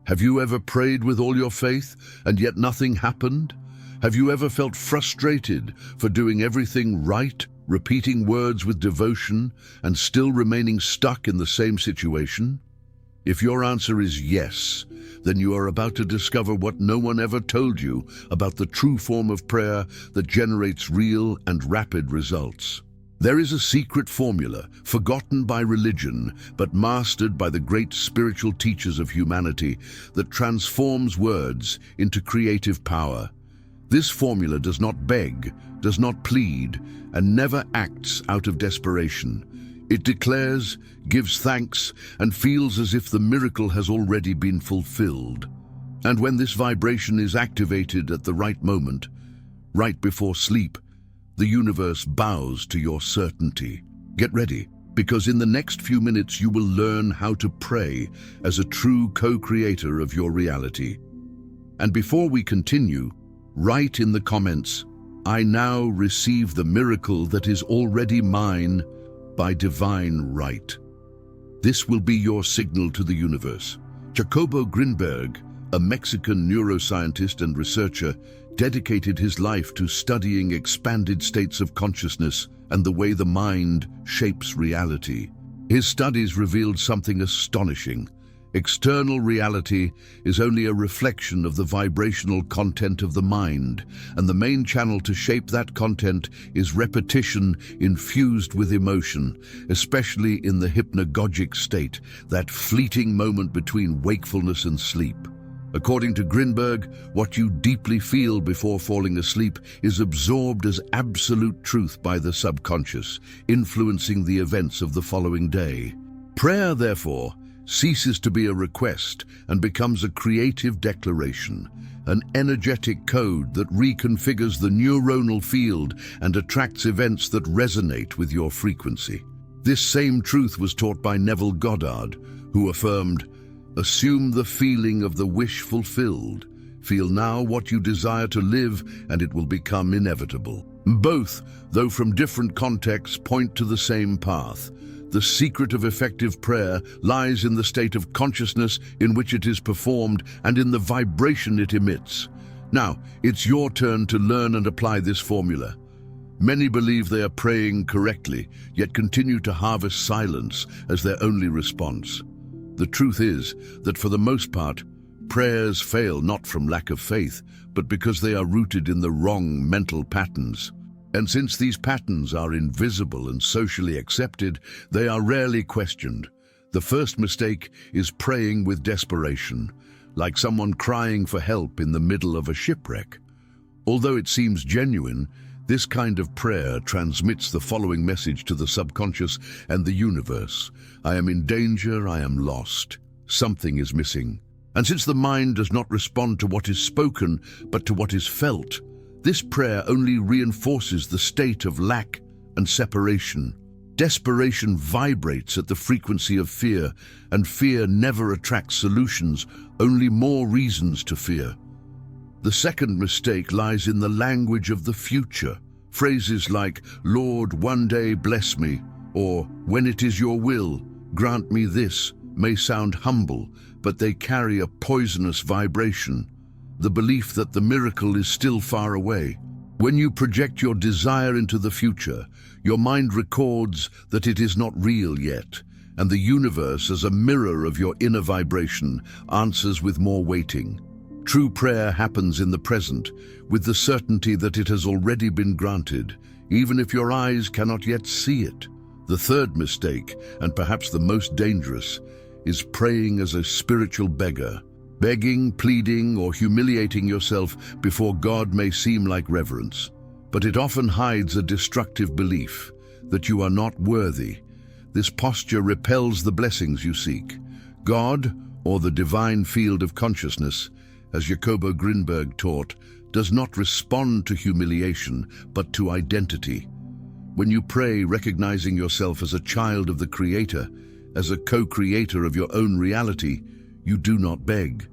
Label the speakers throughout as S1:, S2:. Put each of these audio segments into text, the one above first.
S1: Have you ever prayed with all your faith and yet nothing happened? Have you ever felt frustrated for doing everything right, repeating words with devotion, and still remaining stuck in the same situation? If your answer is yes, then you are about to discover what no one ever told you about the true form of prayer that generates real and rapid results. There is a secret formula, forgotten by religion, but mastered by the great spiritual teachers of humanity, that transforms words into creative power. This formula does not beg, does not plead, and never acts out of desperation. It declares, gives thanks, and feels as if the miracle has already been fulfilled. And when this vibration is activated at the right moment, right before sleep, the universe bows to your certainty. Get ready, because in the next few minutes you will learn how to pray as a true co-creator of your reality. And before we continue, write in the comments, "I now receive the miracle that is already mine by divine right." This will be your signal to the universe. Jacobo Grinberg, a Mexican neuroscientist and researcher, dedicated his life to studying expanded states of consciousness and the way the mind shapes reality. His studies revealed something astonishing. External reality is only a reflection of the vibrational content of the mind, and the main channel to shape that content is repetition infused with emotion, especially in the hypnagogic state, that fleeting moment between wakefulness and sleep. According to Grinberg, what you deeply feel before falling asleep is absorbed as absolute truth by the subconscious, influencing the events of the following day. Prayer, therefore, ceases to be a request and becomes a creative declaration, an energetic code that reconfigures the neuronal field and attracts events that resonate with your frequency. This same truth was taught by Neville Goddard, who affirmed, "Assume the feeling of the wish fulfilled. Feel now what you desire to live, and it will become inevitable." Both, though from different contexts, point to the same path. The secret of effective prayer lies in the state of consciousness in which it is performed and in the vibration it emits. Now, it's your turn to learn and apply this formula. Many believe they are praying correctly, yet continue to harvest silence as their only response. The truth is that for the most part, prayers fail not from lack of faith, but because they are rooted in the wrong mental patterns. And since these patterns are invisible and socially accepted, they are rarely questioned. The first mistake is praying with desperation, like someone crying for help in the middle of a shipwreck. Although it seems genuine, this kind of prayer transmits the following message to the subconscious and the universe: I am in danger, I am lost, something is missing. And since the mind does not respond to what is spoken, but to what is felt, this prayer only reinforces the state of lack and separation. Desperation vibrates at the frequency of fear, and fear never attracts solutions, only more reasons to fear. The second mistake lies in the language of the future. Phrases like, "Lord, one day bless me," or "When it is your will, grant me this," may sound humble, but they carry a poisonous vibration, the belief that the miracle is still far away. When you project your desire into the future, your mind records that it is not real yet, and the universe, as a mirror of your inner vibration, answers with more waiting. True prayer happens in the present, with the certainty that it has already been granted, even if your eyes cannot yet see it. The third mistake, and perhaps the most dangerous, is praying as a spiritual beggar. Begging, pleading, or humiliating yourself before God may seem like reverence, but it often hides a destructive belief that you are not worthy. This posture repels the blessings you seek. God, or the divine field of consciousness, as Jacobo Grinberg taught, does not respond to humiliation, but to identity. When you pray recognizing yourself as a child of the Creator, as a co-creator of your own reality, you do not beg.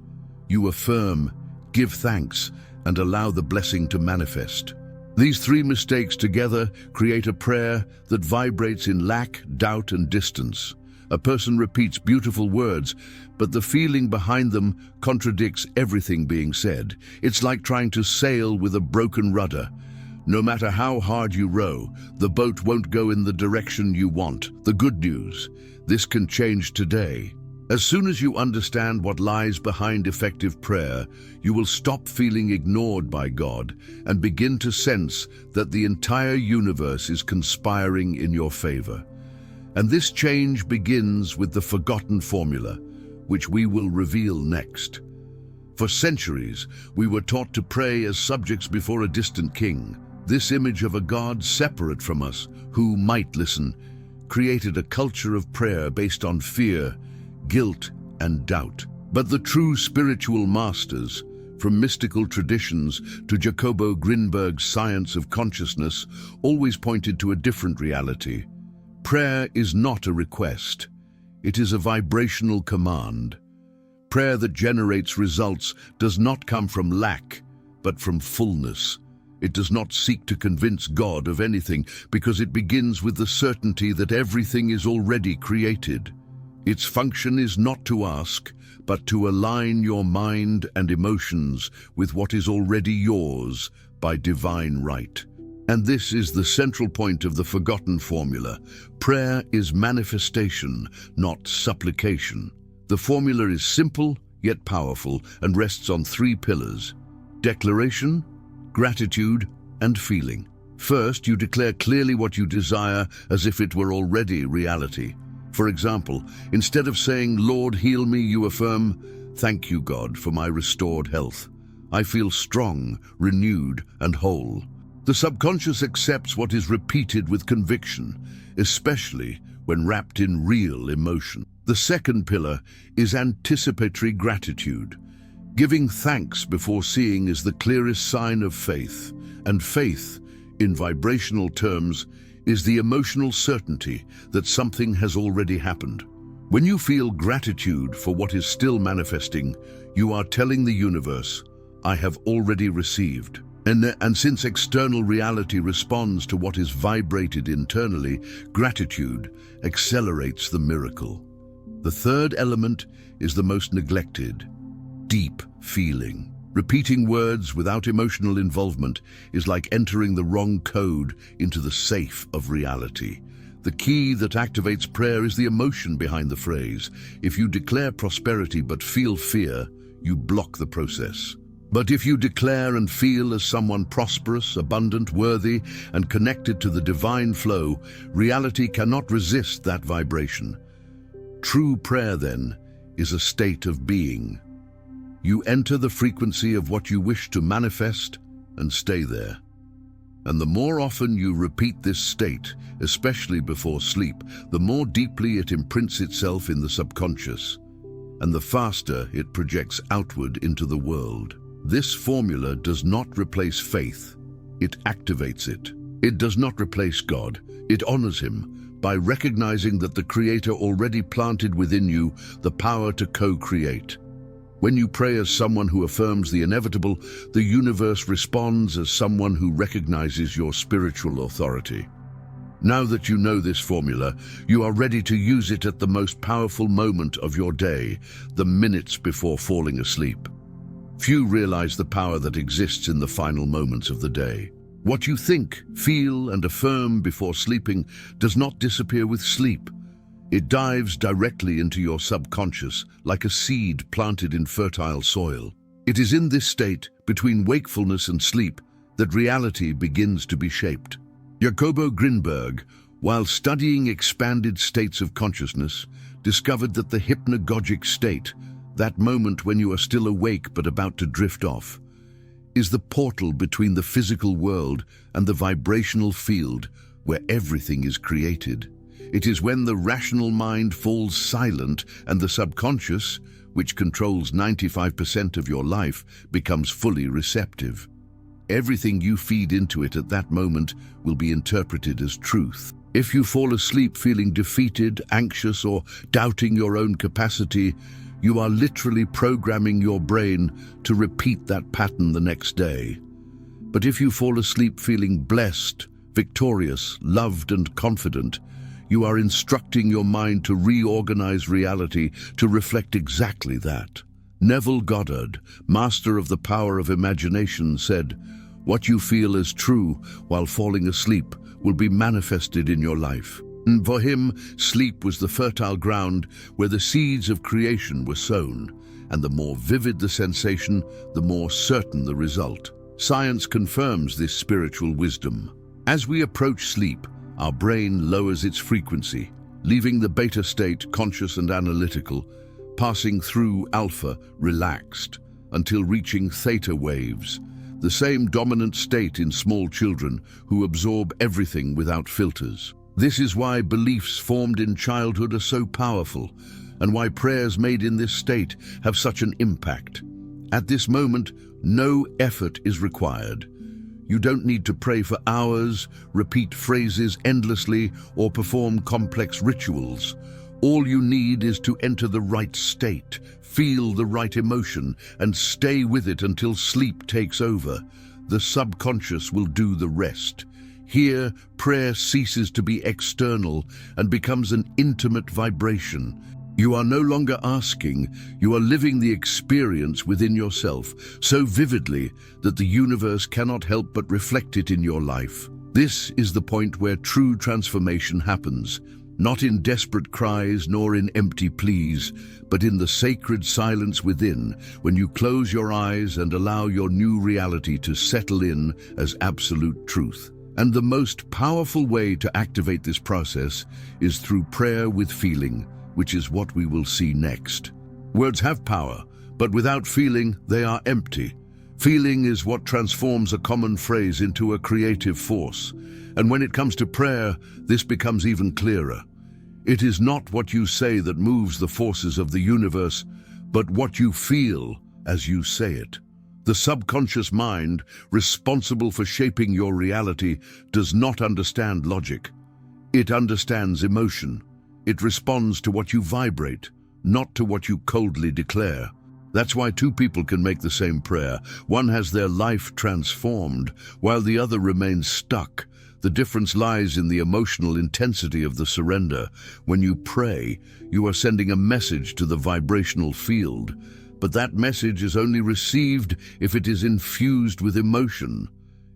S1: You affirm, give thanks, and allow the blessing to manifest. These three mistakes together create a prayer that vibrates in lack, doubt, and distance. A person repeats beautiful words, but the feeling behind them contradicts everything being said. It's like trying to sail with a broken rudder. No matter how hard you row, the boat won't go in the direction you want. The good news: this can change today. As soon as you understand what lies behind effective prayer, you will stop feeling ignored by God and begin to sense that the entire universe is conspiring in your favor. And this change begins with the forgotten formula, which we will reveal next. For centuries, we were taught to pray as subjects before a distant king. This image of a God separate from us, who might listen, created a culture of prayer based on fear, guilt, and doubt. But the true spiritual masters, from mystical traditions to Jacobo Grinberg's science of consciousness, always pointed to a different reality. Prayer is not a request. It is a vibrational command. Prayer that generates results does not come from lack, but from fullness. It does not seek to convince God of anything because it begins with the certainty that everything is already created. Its function is not to ask, but to align your mind and emotions with what is already yours by divine right. And this is the central point of the forgotten formula. Prayer is manifestation, not supplication. The formula is simple yet powerful and rests on three pillars: declaration, gratitude, and feeling. First, you declare clearly what you desire as if it were already reality. For example, instead of saying, "Lord, heal me," you affirm, "Thank you, God, for my restored health. I feel strong, renewed, and whole." The subconscious accepts what is repeated with conviction, especially when wrapped in real emotion. The second pillar is anticipatory gratitude. Giving thanks before seeing is the clearest sign of faith, and faith, in vibrational terms, is the emotional certainty that something has already happened. When you feel gratitude for what is still manifesting, you are telling the universe, "I have already received." And since external reality responds to what is vibrated internally, gratitude accelerates the miracle. The third element is the most neglected: deep feeling. Repeating words without emotional involvement is like entering the wrong code into the safe of reality. The key that activates prayer is the emotion behind the phrase. If you declare prosperity but feel fear, you block the process. But if you declare and feel as someone prosperous, abundant, worthy, and connected to the divine flow, reality cannot resist that vibration. True prayer, then, is a state of being. You enter the frequency of what you wish to manifest and stay there. And the more often you repeat this state, especially before sleep, the more deeply it imprints itself in the subconscious, and the faster it projects outward into the world. This formula does not replace faith, it activates it. It does not replace God, it honors Him by recognizing that the Creator already planted within you the power to co-create. When you pray as someone who affirms the inevitable, the universe responds as someone who recognizes your spiritual authority. Now that you know this formula, you are ready to use it at the most powerful moment of your day, the minutes before falling asleep. Few realize the power that exists in the final moments of the day. What you think, feel, and affirm before sleeping does not disappear with sleep. It dives directly into your subconscious, like a seed planted in fertile soil. It is in this state, between wakefulness and sleep, that reality begins to be shaped. Jacobo Grinberg, while studying expanded states of consciousness, discovered that the hypnagogic state, that moment when you are still awake but about to drift off, is the portal between the physical world and the vibrational field where everything is created. It is when the rational mind falls silent and the subconscious, which controls 95% of your life, becomes fully receptive. Everything you feed into it at that moment will be interpreted as truth. If you fall asleep feeling defeated, anxious, or doubting your own capacity, you are literally programming your brain to repeat that pattern the next day. But if you fall asleep feeling blessed, victorious, loved, and confident, You are instructing your mind to reorganize reality to reflect exactly that. Neville Goddard, master of the power of imagination, said, "What you feel as true while falling asleep will be manifested in your life." And for him, sleep was the fertile ground where the seeds of creation were sown, and the more vivid the sensation, the more certain the result. Science confirms this spiritual wisdom. As we approach sleep, our brain lowers its frequency, leaving the beta state conscious and analytical, passing through alpha relaxed, until reaching theta waves, the same dominant state in small children who absorb everything without filters. This is why beliefs formed in childhood are so powerful, and why prayers made in this state have such an impact. At this moment, no effort is required. You don't need to pray for hours, repeat phrases endlessly, or perform complex rituals. All you need is to enter the right state, feel the right emotion, and stay with it until sleep takes over. The subconscious will do the rest. Here, prayer ceases to be external and becomes an intimate vibration. You are no longer asking, you are living the experience within yourself so vividly that the universe cannot help but reflect it in your life. This is the point where true transformation happens, not in desperate cries nor in empty pleas, but in the sacred silence within, when you close your eyes and allow your new reality to settle in as absolute truth. And the most powerful way to activate this process is through prayer with feeling, which is what we will see next. Words have power, but without feeling, they are empty. Feeling is what transforms a common phrase into a creative force. And when it comes to prayer, this becomes even clearer. It is not what you say that moves the forces of the universe, but what you feel as you say it. The subconscious mind, responsible for shaping your reality, does not understand logic. It understands emotion. It responds to what you vibrate, not to what you coldly declare. That's why two people can make the same prayer. One has their life transformed, while the other remains stuck. The difference lies in the emotional intensity of the surrender. When you pray, you are sending a message to the vibrational field. But that message is only received if it is infused with emotion.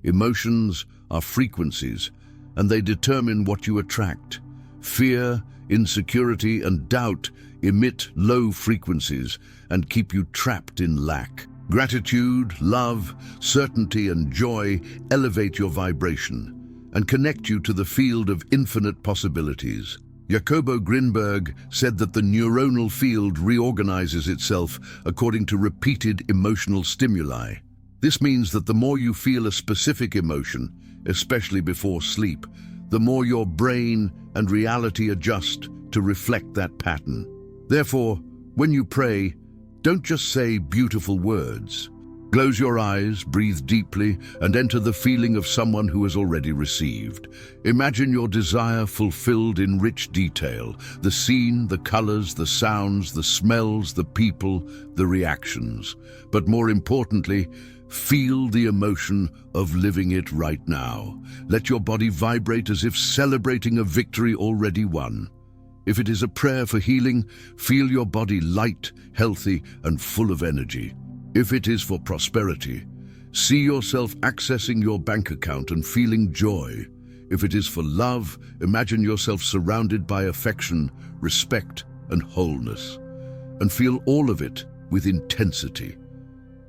S1: Emotions are frequencies, and they determine what you attract. Fear, insecurity, and doubt emit low frequencies and keep you trapped in lack. Gratitude, love, certainty, and joy elevate your vibration and connect you to the field of infinite possibilities. Jacobo Grinberg said that the neuronal field reorganizes itself according to repeated emotional stimuli. This means that the more you feel a specific emotion, especially before sleep, the more your brain and reality adjust to reflect that pattern. Therefore, when you pray, don't just say beautiful words. Close your eyes, breathe deeply, and enter the feeling of someone who has already received. Imagine your desire fulfilled in rich detail, the scene, the colors, the sounds, the smells, the people, the reactions. But more importantly, feel the emotion of living it right now. Let your body vibrate as if celebrating a victory already won. If it is a prayer for healing, feel your body light, healthy, and full of energy. If it is for prosperity, see yourself accessing your bank account and feeling joy. If it is for love, imagine yourself surrounded by affection, respect, and wholeness. And feel all of it with intensity.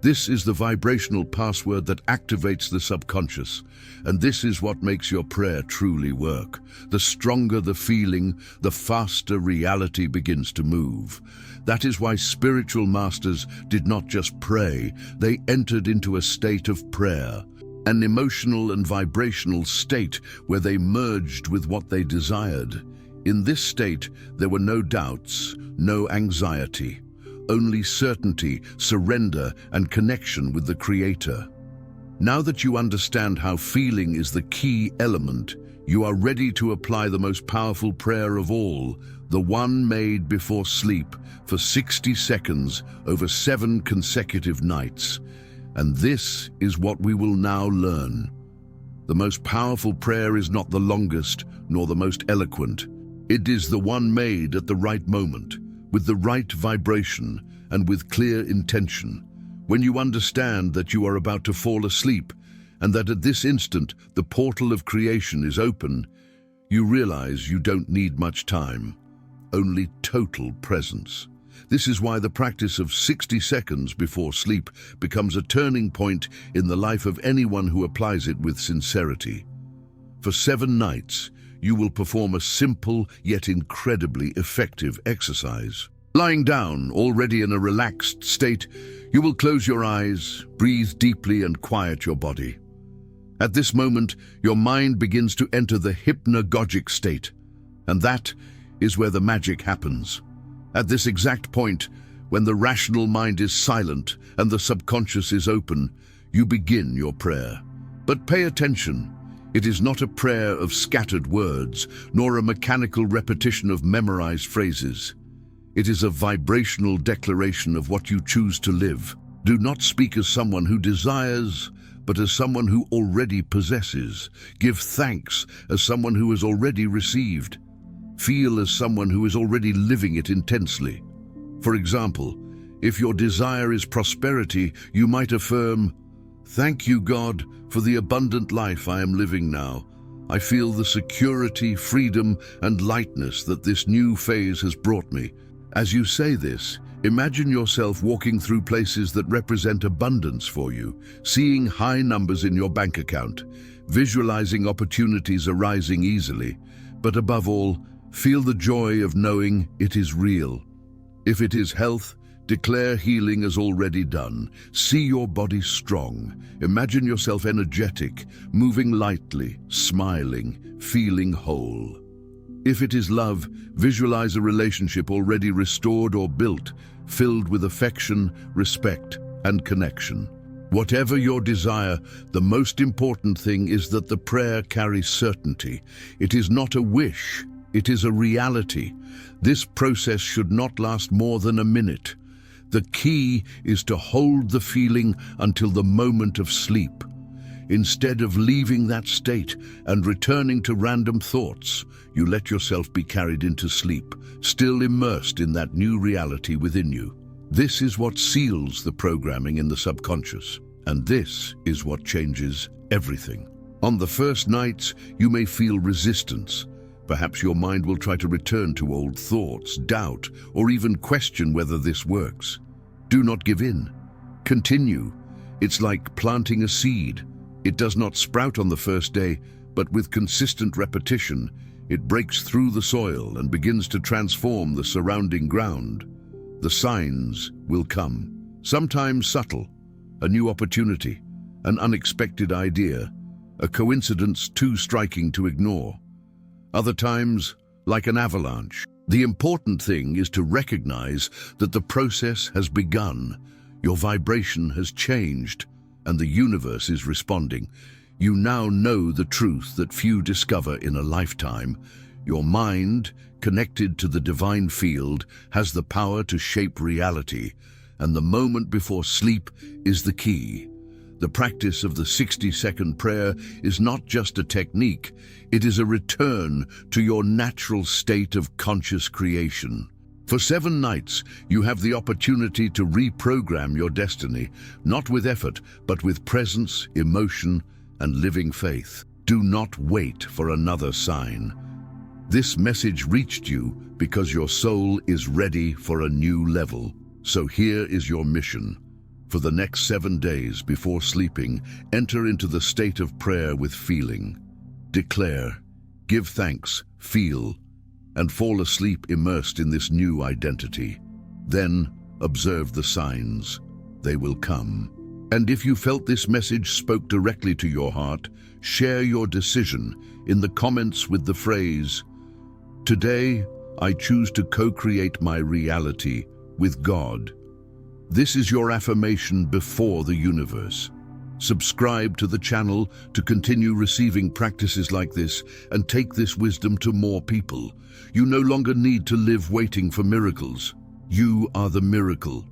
S1: This is the vibrational password that activates the subconscious, and this is what makes your prayer truly work. The stronger the feeling, the faster reality begins to move. That is why spiritual masters did not just pray, they entered into a state of prayer, an emotional and vibrational state where they merged with what they desired. In this state, there were no doubts, no anxiety. Only certainty, surrender, and connection with the Creator. Now that you understand how feeling is the key element, you are ready to apply the most powerful prayer of all, the one made before sleep for 60 seconds over 7 consecutive nights. And this is what we will now learn. The most powerful prayer is not the longest nor the most eloquent. It is the one made at the right moment, with the right vibration and with clear intention. When you understand that you are about to fall asleep and that at this instant the portal of creation is open, you realize you don't need much time, only total presence. This is why the practice of 60 seconds before sleep becomes a turning point in the life of anyone who applies it with sincerity. For 7 nights, you will perform a simple yet incredibly effective exercise. Lying down, already in a relaxed state, you will close your eyes, breathe deeply and quiet your body. At this moment, your mind begins to enter the hypnagogic state, and that is where the magic happens. At this exact point, when the rational mind is silent and the subconscious is open, you begin your prayer. But pay attention. It is not a prayer of scattered words, nor a mechanical repetition of memorized phrases. It is a vibrational declaration of what you choose to live. Do not speak as someone who desires, but as someone who already possesses. Give thanks as someone who has already received. Feel as someone who is already living it intensely. For example, if your desire is prosperity, you might affirm, "Thank you, God, for the abundant life I am living now. I feel the security, freedom, and lightness that this new phase has brought me." As you say this, imagine yourself walking through places that represent abundance for you, seeing high numbers in your bank account, visualizing opportunities arising easily, but above all, feel the joy of knowing it is real. If it is health, declare healing as already done. See your body strong. Imagine yourself energetic, moving lightly, smiling, feeling whole. If it is love, visualize a relationship already restored or built, filled with affection, respect, and connection. Whatever your desire, the most important thing is that the prayer carries certainty. It is not a wish, it is a reality. This process should not last more than a minute. The key is to hold the feeling until the moment of sleep. Instead of leaving that state and returning to random thoughts, you let yourself be carried into sleep, still immersed in that new reality within you. This is what seals the programming in the subconscious, and this is what changes everything. On the first nights, you may feel resistance. Perhaps your mind will try to return to old thoughts, doubt, or even question whether this works. Do not give in. Continue. It's like planting a seed. It does not sprout on the first day, but with consistent repetition, it breaks through the soil and begins to transform the surrounding ground. The signs will come, sometimes subtle, a new opportunity, an unexpected idea, a coincidence too striking to ignore. Other times, like an avalanche. The important thing is to recognize that the process has begun, your vibration has changed, and the universe is responding. You now know the truth that few discover in a lifetime. Your mind, connected to the divine field, has the power to shape reality, and the moment before sleep is the key. The practice of the 60-second prayer is not just a technique, it is a return to your natural state of conscious creation. For 7 nights, you have the opportunity to reprogram your destiny, not with effort, but with presence, emotion, and living faith. Do not wait for another sign. This message reached you because your soul is ready for a new level. So here is your mission. For the next 7 days before sleeping, enter into the state of prayer with feeling. Declare, give thanks, feel, and fall asleep immersed in this new identity. Then observe the signs. They will come. And if you felt this message spoke directly to your heart, share your decision in the comments with the phrase, "Today, I choose to co-create my reality with God." This is your affirmation before the universe. Subscribe to the channel to continue receiving practices like this and take this wisdom to more people. You no longer need to live waiting for miracles. You are the miracle.